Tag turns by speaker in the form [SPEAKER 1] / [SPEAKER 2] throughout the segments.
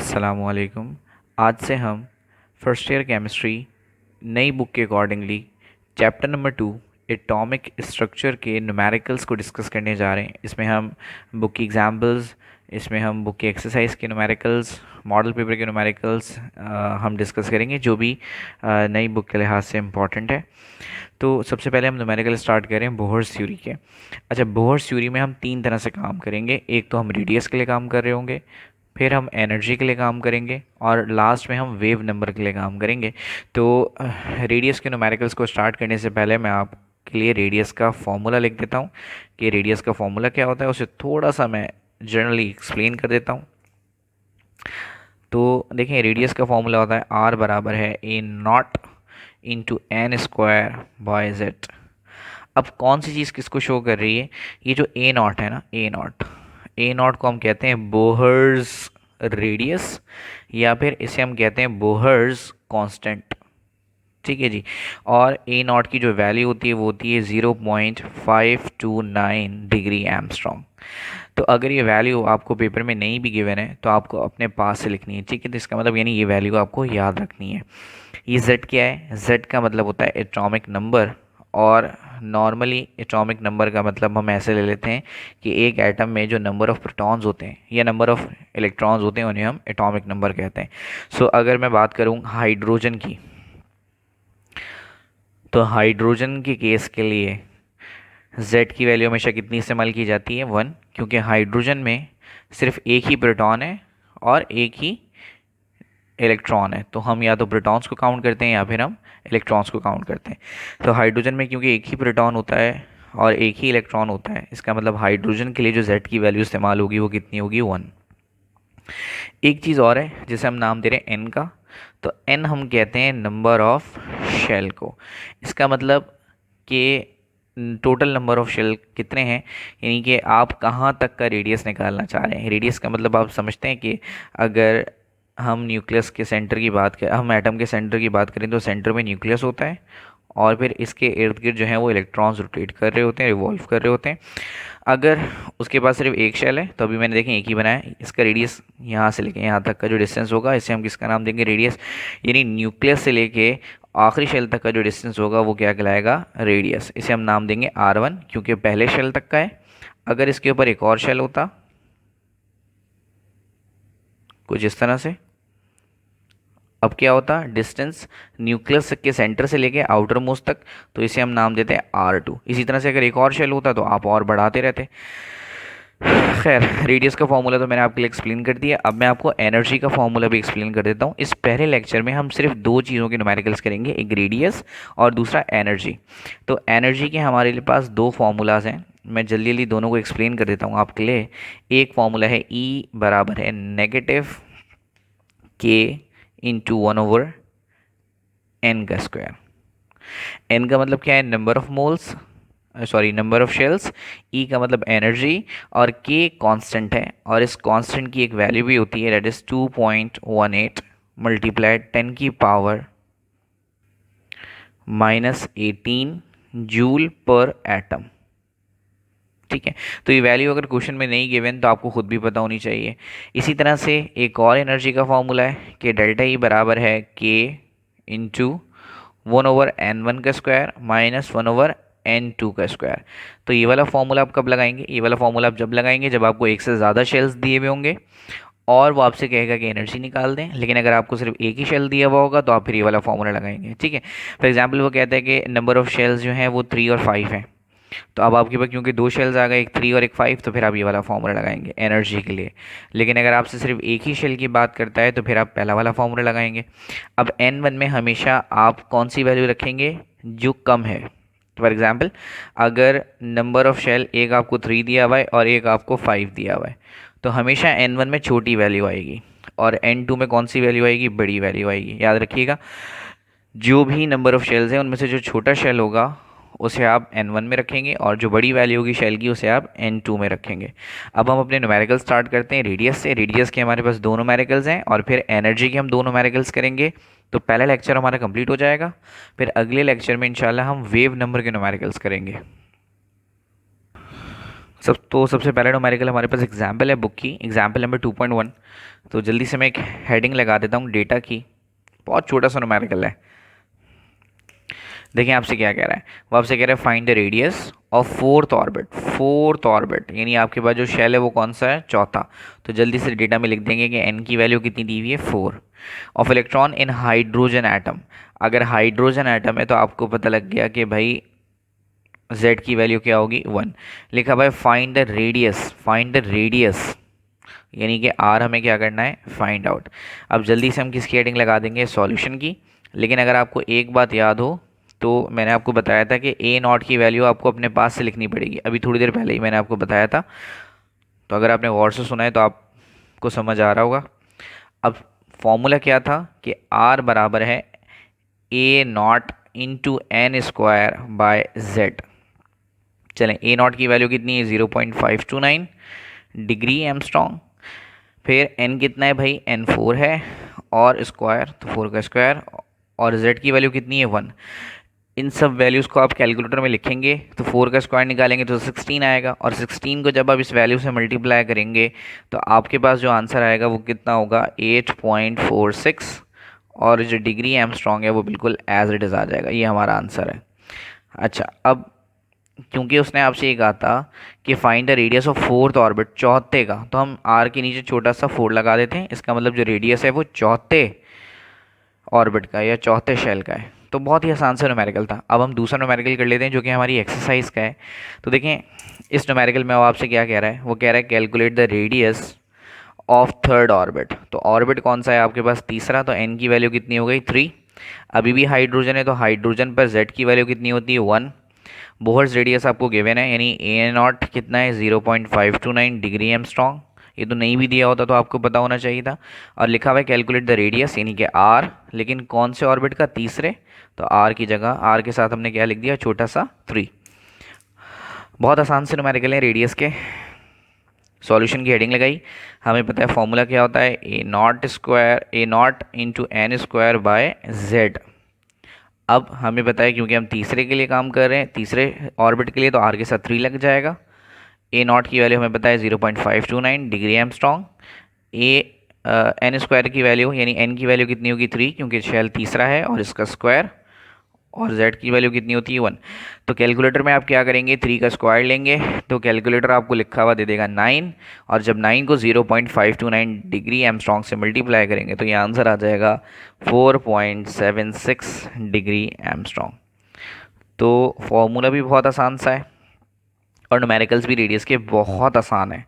[SPEAKER 1] अस्सलामुअलैकुम। आज से हम फर्स्ट ईयर केमिस्ट्री नई बुक के accordingly chapter number 2 atomic structure के न्यूमेरिकल्स को डिस्कस करने जा रहे हैं। इसमें हम बुक की एग्जांपल्स, इसमें हम बुक के एक्सरसाइज के न्यूमेरिकल्स, मॉडल पेपर के न्यूमेरिकल्स हम डिस्कस करेंगे जो भी नई बुक के लिहाज से इम्पॉर्टेंट है। तो सबसे पहले हम न्यूमेरिकल स्टार्ट करें बोहर्स थ्योरी के। अच्छा, बोहर्स थ्योरी में हम तीन तरह से काम करेंगे। एक तो हम रेडियस के लिए काम कर रहे होंगे, फिर हम एनर्जी के लिए काम करेंगे और लास्ट में हम वेव नंबर के लिए काम करेंगे। तो रेडियस के न्यूमेरिकल्स को स्टार्ट करने से पहले मैं आपके लिए रेडियस का फॉर्मूला लिख देता हूँ कि रेडियस का फॉर्मूला क्या होता है, उसे थोड़ा सा मैं जनरली एक्सप्लेन कर देता हूँ। तो देखें, रेडियस का फॉर्मूला होता है आर बराबर है a nought into n square by z. अब कौन सी चीज़ किसको शो कर रही है? ये जो ए नॉट है ना, ए नॉट को हम कहते हैं बोहर्स रेडियस, या फिर इसे हम कहते हैं बोहर्स कांस्टेंट। ठीक है जी। और ए नॉट की जो वैल्यू होती है वो होती है 0.529 डिग्री एमस्ट्रॉन्ग। तो अगर ये वैल्यू आपको पेपर में नहीं भी गिवन है तो आपको अपने पास से लिखनी है। ठीक है, तो इसका मतलब यानी ये वैल्यू आपको याद रखनी है। ये z क्या है? z का मतलब होता है एटॉमिक नंबर, और नॉर्मली एटॉमिक नंबर का मतलब हम ऐसे ले लेते हैं कि एक एटम में जो नंबर ऑफ़ प्रोटॉन्स होते हैं या नंबर ऑफ़ इलेक्ट्रॉन्स होते हैं उन्हें हम एटॉमिक नंबर कहते हैं। सो अगर मैं बात करूँ हाइड्रोजन की, तो हाइड्रोजन के केस के लिए z की वैल्यू हमेशा कितनी इस्तेमाल की जाती है? 1, क्योंकि हाइड्रोजन में सिर्फ एक ही प्रोटॉन है और एक ही इलेक्ट्रॉन है। तो हम या तो प्रोटॉन्स को काउंट करते हैं या फिर हम इलेक्ट्रॉन्स को काउंट करते हैं। तो हाइड्रोजन में क्योंकि एक ही प्रोटॉन होता है और एक ही इलेक्ट्रॉन होता है, इसका मतलब हाइड्रोजन के लिए जो z की वैल्यू इस्तेमाल होगी वो कितनी होगी? 1। एक चीज़ और है जिसे हम नाम दे रहे हैं n का। तो n हम कहते हैं नंबर ऑफ शेल को। इसका मतलब कि टोटल नंबर ऑफ शेल कितने हैं, यानी कि आप कहाँ तक का रेडियस निकालना चाह रहे हैं। रेडियस का मतलब आप समझते हैं कि अगर हम न्यूक्लियस के सेंटर की बात करें, हम एटम के सेंटर की बात करें तो सेंटर में न्यूक्लियस होता है और फिर इसके इर्द गिर्द जो है वो इलेक्ट्रॉन्स रोटेट कर रहे होते हैं, रिवॉल्व कर रहे होते हैं। अगर उसके पास सिर्फ एक शेल है तो अभी मैंने देखें एक ही बनाया, इसका रेडियस यहाँ से लेके यहाँ तक का जो डिस्टेंस होगा इसे हम किसका नाम देंगे? रेडियस। यानी न्यूक्लियस से लेके आखिरी शेल तक का जो डिस्टेंस होगा वो क्या कहलाएगा? रेडियस। इसे हम नाम देंगे R1 क्योंकि पहले शेल तक का है। अगर इसके ऊपर एक और शेल होता कुछ इस तरह से, अब क्या होता? डिस्टेंस न्यूक्लियस के सेंटर से लेके आउटर मोस्ट तक, तो इसे हम नाम देते हैं R2। इसी तरह से अगर एक और शेल होता तो आप और बढ़ाते रहते। खैर, रेडियस का फॉर्मूला तो मैंने आपके लिए एक्सप्लेन कर दिया। अब मैं आपको एनर्जी का फॉर्मूला भी एक्सप्लेन कर देता हूँ। इस पहले लेक्चर में हम सिर्फ दो चीज़ों के न्यूमेरिकल्स करेंगे, एक रेडियस और दूसरा एनर्जी। तो एनर्जी के हमारे पास दो फार्मूलाज हैं, मैं जल्दी जल्दी दोनों को एक्सप्लेन कर देता हूँ आपके लिए। एक फार्मूला है E बराबर है नेगेटिव के इंटू 1/n का स्क्वायर। n का मतलब क्या है? Number of moles, sorry number of shells. E का मतलब एनर्जी, और K कांस्टेंट है और इस कांस्टेंट की एक वैल्यू भी होती है, दैट इज 2.18 मल्टीप्लाइड 10 की पावर -18 जूल पर एटम। ठीक है, तो ये वैल्यू अगर क्वेश्चन में नहीं गिवन तो आपको खुद भी पता होनी चाहिए। इसी तरह से एक और एनर्जी का फॉर्मूला है कि डेल्टा E बराबर है K इंटू 1/n1 का स्क्वायर माइनस 1/n2 का स्क्वायर। तो ये वाला फॉर्मूला आप कब लगाएंगे? ये वाला फॉर्मूला आप जब लगाएंगे जब आपको एक से ज़्यादा शेल्स दिए हुए होंगे और वो आपसे कहेगा कि एनर्जी निकाल दें। लेकिन अगर आपको सिर्फ एक ही शेल दिया हुआ होगा तो आप फिर ये वाला फॉर्मूला लगाएंगे। ठीक है, फॉर एग्जाम्पल वो कहता है कि नंबर ऑफ शेल्स जो हैं वो 3 और 5 हैं, तो अब आपके पास क्योंकि दो शेल्स आ गए, एक 3 और एक 5, तो फिर आप ये वाला फॉर्मूला लगाएंगे एनर्जी के लिए। लेकिन अगर आपसे सिर्फ एक ही शेल की बात करता है तो फिर आप पहला वाला फॉर्मूला लगाएंगे। अब n1 में हमेशा आप कौन सी वैल्यू रखेंगे? जो कम है। फॉर एग्जाम्पल अगर नंबर ऑफ शेल एक आपको 3 दिया हुआ है और एक आपको 5 दिया हुआ है, तो हमेशा n1 में छोटी वैल्यू आएगी और n2 में कौन सी वैल्यू आएगी? बड़ी वैल्यू आएगी। याद रखिएगा, जो भी नंबर ऑफ शेल्स हैं उनमें से जो छोटा शेल होगा उसे आप n1 में रखेंगे और जो बड़ी वैल्यू होगी शेल की उसे आप n2 में रखेंगे। अब हम अपने न्यूमेरिकल स्टार्ट करते हैं रेडियस से। रेडियस के हमारे पास दो न्यूमेरिकल्स हैं और फिर एनर्जी के हम दो न्यूमेरिकल्स करेंगे। तो पहला लेक्चर हमारा कंप्लीट हो जाएगा। फिर अगले लेक्चर में इंशाल्लाह हम वेव नंबर के न्यूमेरिकल्स करेंगे। सबसे पहला न्यूमेरिकल हमारे पास एग्जाम्पल है बुक की, एग्जाम्पल नंबर 2.1। तो जल्दी से मैं एक हेडिंग लगा देता हूँ डेटा की। बहुत छोटा सा न्यूमेरिकल है। देखिए आपसे क्या कह रहा है, वो आपसे कह रहा है find the radius of fourth orbit. Fourth orbit यानी आपके पास जो शेल है वो कौन सा है, चौथा। तो जल्दी से डेटा में लिख देंगे कि एन की वैल्यू कितनी दी हुई है, 4। Of electron in hydrogen atom, अगर हाइड्रोजन एटम है तो आपको पता लग गया कि भाई z की वैल्यू क्या होगी, 1। लिखा भाई find the radius, find the radius यानी कि r हमें क्या करना है, फाइंड आउट। अब जल्दी से हम किसकी हेडिंग लगा देंगे, सॉल्यूशन की। लेकिन अगर आपको एक बात याद हो तो मैंने आपको बताया था कि ए नॉट की वैल्यू आपको अपने पास से लिखनी पड़ेगी, अभी थोड़ी देर पहले ही मैंने आपको बताया था। तो अगर आपने गौर से सुना है तो आपको समझ आ रहा होगा। अब फॉर्मूला क्या था कि r बराबर है a nought into n square by z. चलें, ए नॉट की वैल्यू कितनी है, 0.529 डिग्री एमस्ट्रॉन्ग। फिर n कितना है भाई, n 4 है, और स्क्वायर तो 4 का स्क्वायर, और z की वैल्यू कितनी है, 1। इन सब वैल्यूज़ को आप कैलकुलेटर में लिखेंगे तो 4 का स्क्वायर निकालेंगे तो 16 आएगा, और 16 को जब आप इस वैल्यू से मल्टीप्लाई करेंगे तो आपके पास जो आंसर आएगा वो कितना होगा, 8.46। और जो डिग्री एमस्ट्रॉन्ग है वो बिल्कुल एज इट इज़ आ जाएगा, ये हमारा आंसर है। अच्छा, अब क्योंकि उसने आपसे ये कहा था कि find the radius of fourth orbit, चौथे का, तो हम आर के नीचे छोटा सा 4 लगा देते हैं। इसका मतलब जो रेडियस है वो चौथे ऑर्बिट का या चौथे शेल का है। तो बहुत ही आसान सा न्यूमेरिकल था। अब हम दूसरा न्यूमेरिकल कर लेते हैं जो कि हमारी एक्सरसाइज का है। तो देखें इस न्यूमेरिकल में वो आपसे क्या कह रहा है, वो कह रहा है calculate the radius of third orbit. तो ऑर्बिट कौन सा है आपके पास, तीसरा। तो एन की वैल्यू कितनी हो गई, 3। अभी भी हाइड्रोजन है तो हाइड्रोजन पर जेड की वैल्यू कितनी होती है, 1। बोहर्स रेडियस आपको गिवन है यानी ए नॉट कितना है, 0.529 डिग्री एमस्ट्रॉन्ग। ये तो नहीं भी दिया होता तो आपको पता होना चाहिए था। और लिखा हुआ है कैलकुलेट द रेडियस यानी कि आर, लेकिन कौन से ऑर्बिट का, तीसरे। तो आर की जगह आर के साथ हमने क्या लिख दिया, छोटा सा 3। बहुत आसान से न्यूमेरिकल है रेडियस के। सॉल्यूशन की हेडिंग लगाई, हमें पता है फॉर्मूला क्या होता है, a nought square, a nought into n square by z. अब हमें पता है क्योंकि हम तीसरे के लिए काम कर रहे हैं, तीसरे ऑर्बिट के लिए, तो आर के साथ 3 लग जाएगा। ए नॉट की वैल्यू हमें पता है 0.529 degree Armstrong. A N square की वैल्यू यानी एन की वैल्यू कितनी होगी, 3, क्योंकि शेल तीसरा है, और इसका स्क्वायर, और z की वैल्यू कितनी होती है, 1। तो कैलकुलेटर में आप क्या करेंगे, 3 का स्क्वायर लेंगे तो कैलकुलेटर आपको लिखा हुआ दे देगा 9, और जब 9 को 0.529 डिग्री एमस्ट्रॉन्ग से मल्टीप्लाई करेंगे तो ये आंसर आ जाएगा 4.76 डिग्री एमस्ट्रॉन्ग। तो फॉर्मूला भी बहुत आसान सा है और न्यूमेरिकल्स भी रेडियस के बहुत आसान है।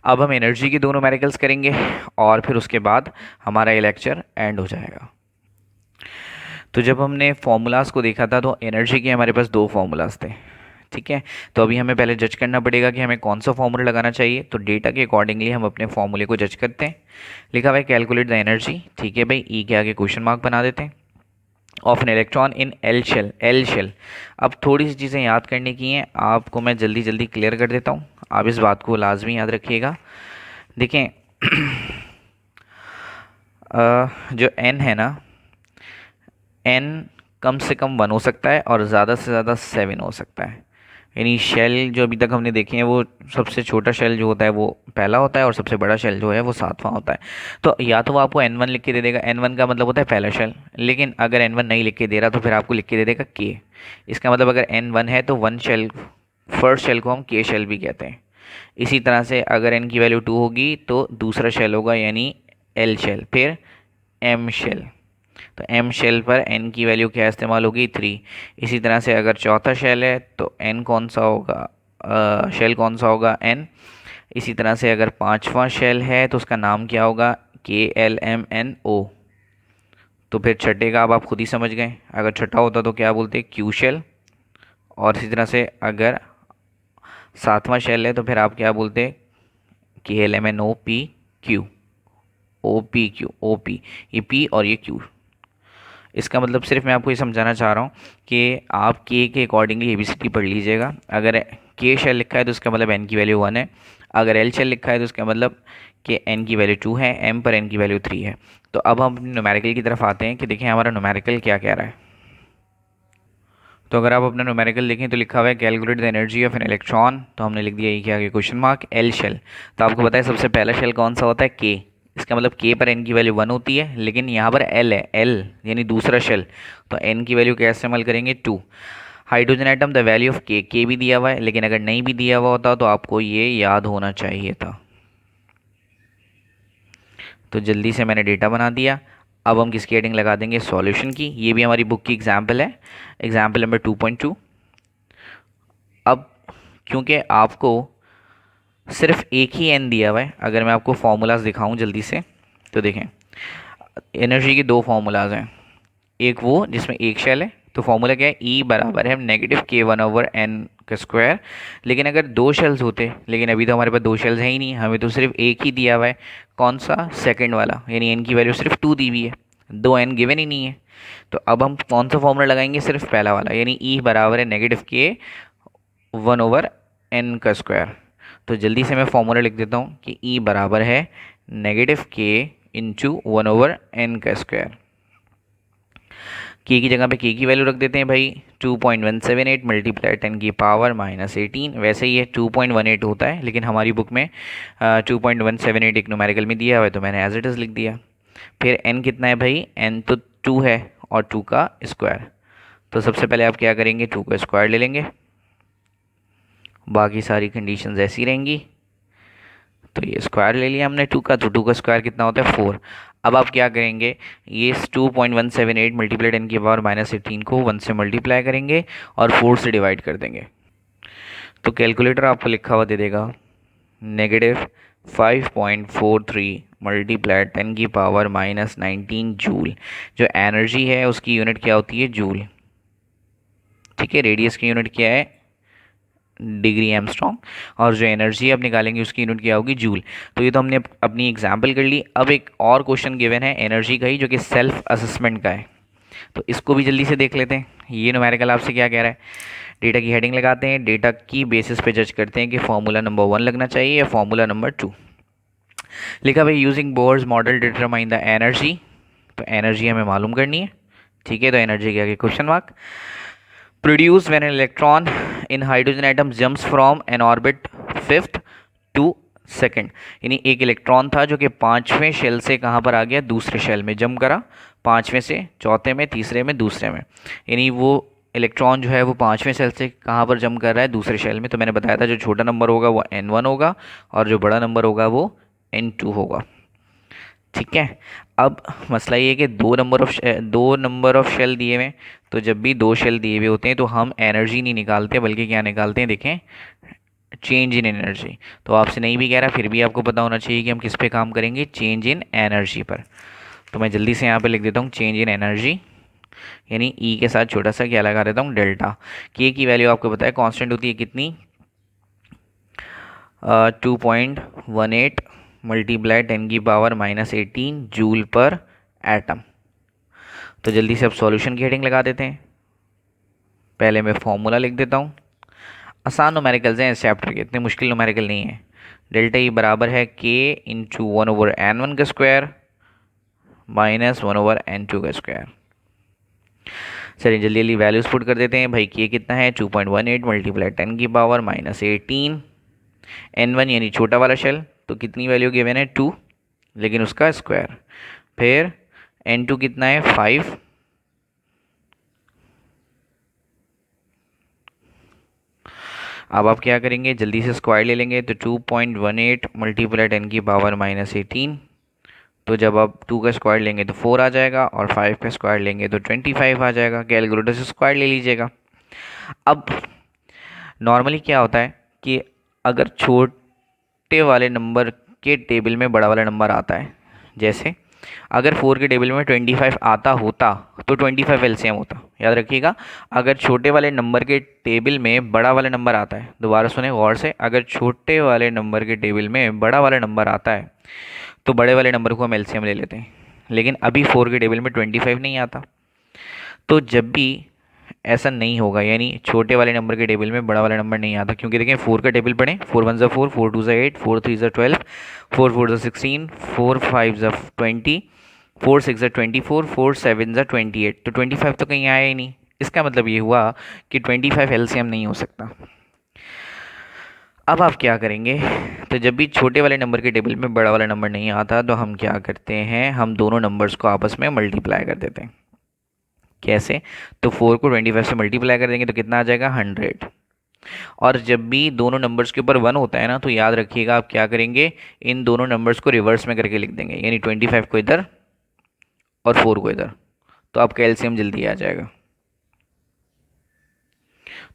[SPEAKER 1] अब हम एनर्जी के दो न्यूमेरिकल्स करेंगे और फिर उसके बाद हमारा ये लेक्चर एंड हो जाएगा। तो जब हमने फॉर्मूलाज को देखा था तो एनर्जी के हमारे पास 2 फॉर्मूलाज थे, ठीक है। तो अभी हमें पहले जज करना पड़ेगा कि हमें कौन सा फॉर्मूला लगाना चाहिए। तो डेटा के अकॉर्डिंगली हम अपने फॉर्मूले को जज करते हैं। लिखा हुआ है कैलकुलेट द एनर्जी, ठीक है भाई, ई के आगे क्वेश्चन मार्क बना देते हैं, of an electron in L shell, L shell. अब थोड़ी सी चीज़ें याद करने की हैं, आपको मैं जल्दी जल्दी क्लियर कर देता हूँ, आप इस बात को लाजमी याद रखिएगा। देखें जो एन है ना, एन कम से कम 1 हो सकता है और ज़्यादा से ज़्यादा 7 हो सकता है। यानी शेल जो अभी तक हमने देखे हैं वो सबसे छोटा शेल जो होता है वो पहला होता है और सबसे बड़ा शेल जो है वो 7वां होता है। तो या तो वो आपको N1 लिख के दे देगा, N1 का मतलब होता है पहला शेल, लेकिन अगर N1 नहीं लिख के दे रहा तो फिर आपको लिख के दे देगा K। इसका मतलब अगर N1 है तो 1 शेल, फर्स्ट शेल को हम K शेल भी कहते हैं। इसी तरह से अगर N की वैल्यू 2 होगी तो दूसरा शेल होगा यानी L शेल, फिर M शेल। तो एम शेल पर एन की वैल्यू क्या इस्तेमाल होगी, 3। इसी तरह से अगर चौथा शेल है तो एन कौन सा होगा, शेल कौन सा होगा, एन। इसी तरह से अगर 5वां शेल है तो उसका नाम क्या होगा, KLMNO। तो फिर छठे का अब आप खुद ही समझ गए, अगर छठा होता तो क्या बोलते, क्यू शेल। और इसी तरह से अगर 7वां शेल है तो फिर आप क्या बोलते, KLMNOPQ, OPQ, OP, ये P और ये Q। इसका मतलब सिर्फ मैं आपको ये समझाना चाह रहा हूँ कि आप के अकॉर्डिंगली ABCD पढ़ लीजिएगा। अगर के शेल लिखा है तो उसका मतलब एन की वैल्यू 1 है, अगर एल शेल लिखा है तो उसका मतलब कि एन की वैल्यू 2 है, एम पर एन की वैल्यू 3 है। तो अब हम न्यूमेरिकल की तरफ आते हैं कि देखें हमारा न्यूमेरिकल क्या कह रहा है। तो अगर आप अपना न्यूमेरिकल देखें तो लिखा हुआ है calculate the energy of an electron, तो हमने लिख दिया ये क्या आगे क्वेश्चन मार्क एल शेल। तो आपको पता है सबसे पहला शेल कौन सा होता है, के। इसका मतलब के पर एन की वैल्यू 1 होती है, लेकिन यहाँ पर एल है, एल यानी दूसरा शेल, तो एन की वैल्यू क्या इस्तेमाल करेंगे 2। Hydrogen atom the value of के भी दिया हुआ है, लेकिन अगर नहीं भी दिया हुआ होता तो आपको ये याद होना चाहिए था। तो जल्दी से मैंने डेटा बना दिया। अब हम किसकी हेडिंग लगा देंगे, सॉल्यूशन की। ये भी हमारी बुक की एग्जाम्पल है, एग्जाम्पल नंबर 2.2। अब क्योंकि आपको सिर्फ एक ही एन दिया हुआ है, अगर मैं आपको फॉर्मूलाज दिखाऊं जल्दी से तो देखें, एनर्जी के दो फॉर्मूलाज हैं। एक वो जिसमें एक शेल है, तो फॉर्मूला क्या है, ई बराबर है -k1/n का स्क्वायर। लेकिन अगर दो शेल्स होते, लेकिन अभी तो हमारे पास दो शेल्स हैं ही नहीं, हमें तो सिर्फ एक ही दिया हुआ है। कौन सा, सेकंड वाला, यानी एन की वैल्यू सिर्फ 2 दी हुई है, दो एन गिवन ही नहीं है। तो अब हम कौन सा फॉर्मूला लगाएंगे, सिर्फ पहला वाला, यानी ई बराबर है -k1/n का स्क्वायर। तो जल्दी से मैं फॉर्मूला लिख देता हूँ कि ई बराबर है -k/1/n का स्क्वायर। के की जगह पे के की वैल्यू रख देते हैं भाई 2.178 मल्टीप्लाई 10⁻⁻18। वैसे ही है 2.18 होता है, लेकिन हमारी बुक में 2.178 एक न्यूमेरिकल में दिया हुआ है, तो मैंने एज इट इज़ लिख दिया। फिर n कितना है भाई, n तो 2 है और 2 का स्क्वायर। तो सबसे पहले आप क्या करेंगे, 2 का स्क्वायर ले लेंगे, बाकी सारी कंडीशंस ऐसी रहेंगी। तो ये स्क्वायर ले लिया हमने 2 का, तो 2 का स्क्वायर कितना होता है 4। अब आप क्या करेंगे, ये 2.178 मल्टीप्लाई 10⁻⁻18 को 1 से मल्टीप्लाई करेंगे और 4 से डिवाइड कर देंगे। तो कैलकुलेटर आपको लिखा हुआ दे देगा -5.43 मल्टीप्लाई 10⁻⁻19 जूल। जो एनर्जी है उसकी यूनिट क्या होती है, जूल। ठीक है, रेडियस की यूनिट क्या है, डिग्री एमस्ट्रॉन्ग, और जो एनर्जी आप निकालेंगे उसकी यूनिट क्या होगी, जूल। तो ये तो हमने अपनी एग्जाम्पल कर ली। अब एक और क्वेश्चन गिवन है एनर्जी का ही, जो कि सेल्फ असेसमेंट का है, तो इसको भी जल्दी से देख लेते हैं। ये न्यूमेरिकल आपसे क्या कह रहा है, डेटा की हेडिंग लगाते हैं, डेटा की बेसिस पे जज करते हैं कि फॉर्मूला नंबर 1 लगना चाहिए या फॉर्मूला नंबर 2। लिखा भाई using Bohr's model determine the energy. तो एनर्जी हमें मालूम करनी है, ठीक है। तो एनर्जी के आगे question mark. Produce when an electron in hydrogen atom jumps from an orbit 5th to 2nd, यानी एक इलेक्ट्रॉन था जो कि 5वें शेल से कहाँ पर आ गया, दूसरे शेल में जंप करा, 5वें से चौथे में, तीसरे में, दूसरे में। यानी वो इलेक्ट्रॉन जो है वो 5वें शेल से कहाँ पर जंप कर रहा है, दूसरे शेल में। तो मैंने बताया था जो छोटा नंबर होगा वो n1 होगा और जो बड़ा नंबर होगा वो n2 होगा, ठीक है। अब मसला ये है कि दो नंबर ऑफ शेल दिए हुए, तो जब भी दो शेल दिए हुए होते हैं तो हम एनर्जी नहीं निकालते, बल्कि क्या निकालते हैं, देखें, चेंज इन एनर्जी। तो आपसे नहीं भी कह रहा, फिर भी आपको पता होना चाहिए कि हम किस पे काम करेंगे, चेंज इन एनर्जी पर। तो मैं जल्दी से यहाँ पे लिख देता हूँ चेंज इन एनर्जी, यानी ई के साथ छोटा सा क्या लगा देता हूँ, डेल्टा। के की वैल्यू आपको पता है कांस्टेंट होती है कितनी, 2.18 मल्टीप्लाई 10⁻⁻18 जूल पर एटम। तो जल्दी से अब सॉल्यूशन की हेडिंग लगा देते हैं। पहले मैं फॉर्मूला लिख देता हूँ। आसान न्यूमेरिकल्स हैं इस चैप्टर के, इतने मुश्किल न्यूमेरिकल नहीं है। डेल्टा ई बराबर है k/1/n1 का स्क्वायर -1/n2 का स्क्वायर। चलिए जल्दी जल्दी वैल्यूज पुट कर देते हैं भाई। के कितना है, 2.18 मल्टीप्लाई 10⁻⁻18। n1 यानी छोटा वाला शेल, तो कितनी वैल्यू गिवन है 2, लेकिन उसका स्क्वायर। फिर n2 कितना है 5, अब आप क्या करेंगे, जल्दी से स्क्वायर ले लेंगे। तो 2.18 मल्टीप्लाई 10⁻⁻18, तो जब आप 2 का स्क्वायर लेंगे तो 4 आ जाएगा और 5 का स्क्वायर लेंगे तो 25 आ जाएगा। कैलकुलेटर से स्क्वायर ले लीजिएगा। अब नॉर्मली क्या होता है कि अगर छोटे वाले नंबर के टेबल में बड़ा वाला नंबर आता है, जैसे अगर 4 के टेबल में 25 आता होता तो 25 एलसीएम होता, याद रखिएगा। अगर छोटे वाले नंबर के टेबल में बड़ा वाला नंबर आता है, दोबारा सुने गौर से, अगर छोटे वाले नंबर के टेबल में बड़ा वाला नंबर आता है तो बड़े वाले नंबर को हम एलसीएम ले लेते हैं। लेकिन अभी 4 के टेबल में 25 नहीं आता, तो जब भी ऐसा नहीं होगा, यानी छोटे वाले नंबर के टेबल में बड़ा वाला नंबर नहीं आता, क्योंकि देखें 4 का टेबल पढ़ें, 4 1 ज़ा 4, 4 2 ज़ा 8, 4 3 ज़ा 12, 4 4 ज़ा 16, 4 5 ज़ा 20, 4 6 ज़ा 24, 4 7 ज़ा 28। तो 25 तो कहीं आया ही नहीं, इसका मतलब ये हुआ कि 25 एलसीएम नहीं हो सकता। अब आप क्या करेंगे, तो जब भी छोटे वाले नंबर के टेबल में बड़ा वाला नंबर नहीं आता तो हम क्या करते हैं, हम दोनों नंबर्स को आपस में मल्टीप्लाई कर देते हैं। कैसे, तो 4 को 25 से मल्टीप्लाई कर देंगे तो कितना आ जाएगा 100। और जब भी दोनों नंबर्स के ऊपर 1 होता है ना, तो याद रखिएगा आप क्या करेंगे, इन दोनों नंबर्स को रिवर्स में करके लिख देंगे, यानी 25 को इधर और 4 को इधर, तो आपका एलसीएम जल्दी आ जाएगा।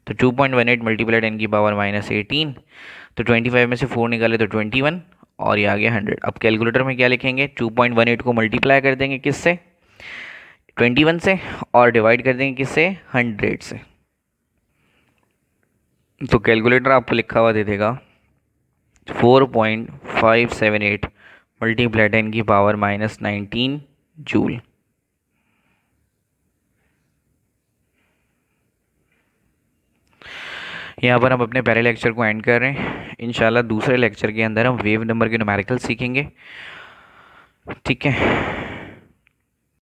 [SPEAKER 1] तो 2.18 मल्टीप्लाई 10 की पावर -18, तो 25 में से 4 निकाले तो 21 और ये आ गया 100। अब कैलकुलेटर में क्या लिखेंगे, 2.18 को मल्टीप्लाई कर देंगे किससे, 21 से, और डिवाइड कर देंगे किससे, 100 से। तो कैलकुलेटर आपको लिखा हुआ दे देगा 4.578 मल्टीप्लाई 10 की पावर -19 जूल। यहाँ पर हम अपने पहले लेक्चर को एंड कर रहे हैं। इंशाल्लाह दूसरे लेक्चर के अंदर हम वेव नंबर के न्यूमेरिकल सीखेंगे। ठीक है।